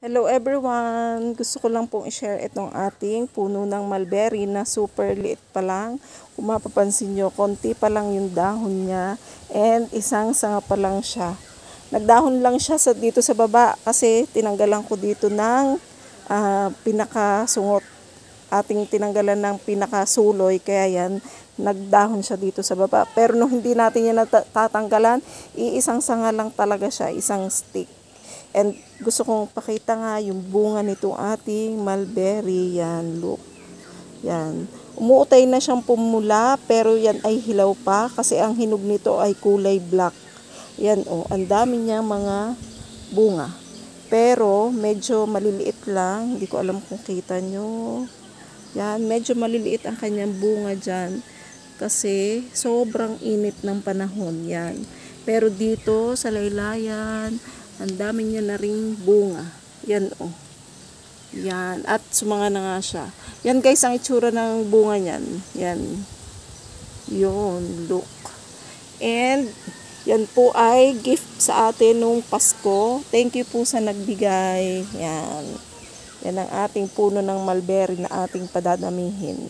Hello everyone! Gusto ko lang pong i-share itong ating puno ng mulberry na super liit pa lang. Kung mapapansin nyo, konti pa lang yung dahon niya and isang sanga pa lang siya. Nagdahon lang siya dito sa baba kasi tinanggalan ko dito ng pinakasungot. Ating tinanggalan ng pinakasuloy kaya yan, nagdahon siya dito sa baba. Pero nung hindi natin yan tatanggalan, iisang sanga lang talaga siya, isang stick. And gusto kong pakita nga yung bunga nitong ating mulberry. Yan, look. Yan. Umuutay na siyang pumula, pero yan ay hilaw pa kasi ang hinog nito ay kulay black. Yan, oh, ang dami niya mga bunga. Pero medyo maliliit lang. Hindi ko alam kung kita nyo. Yan, medyo maliliit ang kanyang bunga dyan kasi sobrang init ng panahon. Yan. Pero dito sa laylayan, ang dami niya na ring bunga. Yan, oh. Yan. At sumanga na nga siya. Yan guys, ang itsura ng bunga niyan. Yan. Yun, look. And, yan po ay gift sa atin nung Pasko. Thank you po sa nagbigay. Yan. Yan ang ating puno ng mulberry na ating padadamihin.